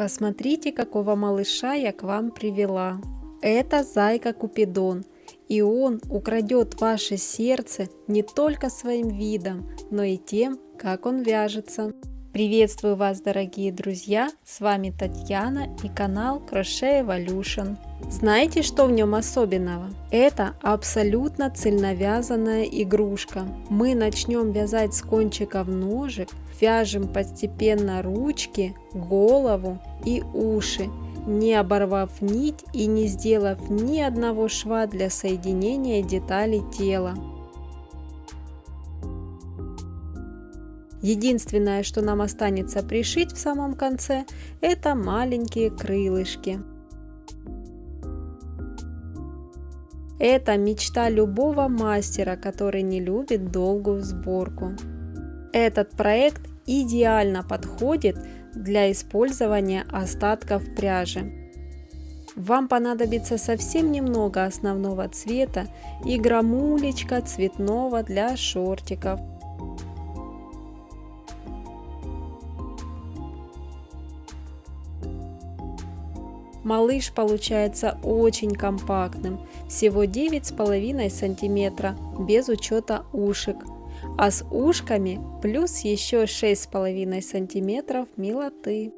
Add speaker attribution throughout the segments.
Speaker 1: Посмотрите, какого малыша я к вам привела. Это зайка Купидон, и он украдет ваше сердце не только своим видом, но и тем, как он вяжется. Приветствую вас, дорогие друзья! С вами Татьяна и канал Crochet Evolution. Знаете, что в нем особенного? Это абсолютно цельновязанная игрушка. Мы начнем вязать с кончиков ножек, вяжем постепенно ручки, голову и уши, не оборвав нить и не сделав ни одного шва для соединения деталей тела. Единственное, что нам останется пришить в самом конце, это маленькие крылышки. Это мечта любого мастера, который не любит долгую сборку. Этот проект идеально подходит для использования остатков пряжи. Вам понадобится совсем немного основного цвета и грамулечка цветного для шортиков. Малыш получается очень компактным, всего 9,5 см, без учета ушек, а с ушками плюс еще 6,5 см милоты.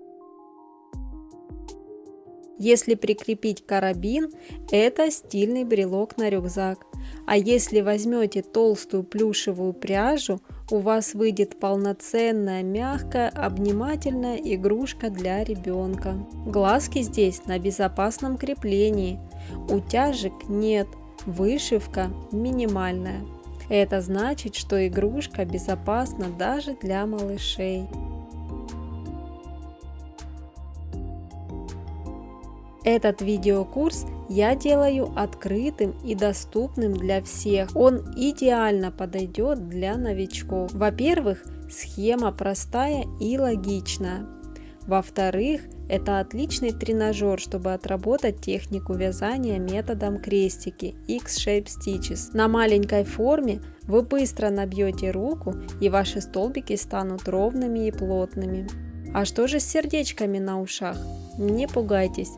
Speaker 1: Если прикрепить карабин, это стильный брелок на рюкзак, а если возьмете толстую плюшевую пряжу, у вас выйдет полноценная, мягкая, обнимательная игрушка для ребенка. Глазки здесь на безопасном креплении, утяжек нет, вышивка минимальная. Это значит, что игрушка безопасна даже для малышей. Этот видеокурс я делаю открытым и доступным для всех. Он идеально подойдет для новичков. Во-первых, схема простая и логичная. Во-вторых, это отличный тренажер, чтобы отработать технику вязания методом крестики X-Shape Stitches. На маленькой форме вы быстро набьете руку, и ваши столбики станут ровными и плотными. А что же с сердечками на ушах? Не пугайтесь.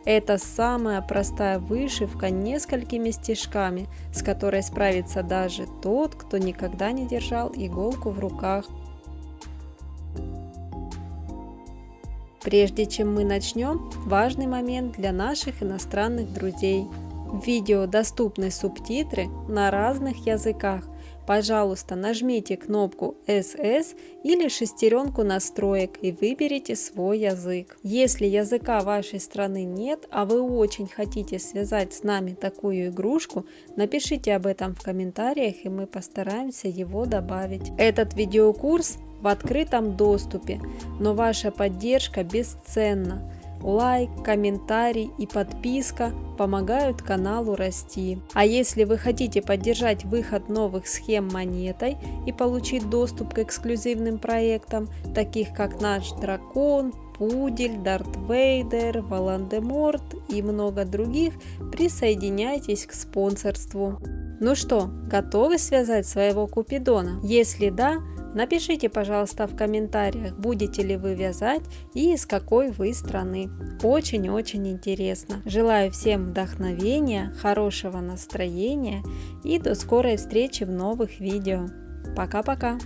Speaker 1: Это самая простая вышивка несколькими стежками, с которой справится даже тот, кто никогда не держал иголку в руках. Прежде чем мы начнем, важный момент для наших иностранных друзей. В видео доступны субтитры на разных языках. Пожалуйста, нажмите кнопку SS или шестеренку настроек и выберите свой язык. Если языка вашей страны нет, а вы очень хотите связать с нами такую игрушку, напишите об этом в комментариях, и мы постараемся его добавить. Этот видеокурс в открытом доступе, но ваша поддержка бесценна. Лайк, комментарий и подписка помогают каналу расти. А если вы хотите поддержать выход новых схем монетой и получить доступ к эксклюзивным проектам, таких как наш дракон, пудель, Дарт Вейдер, Волан-де-Морт и много других, присоединяйтесь к спонсорству. Ну что, готовы связать своего Купидона? Если да, напишите, пожалуйста, в комментариях, будете ли вы вязать и из какой вы страны. Очень-очень интересно. Желаю всем вдохновения, хорошего настроения и до скорой встречи в новых видео. Пока-пока!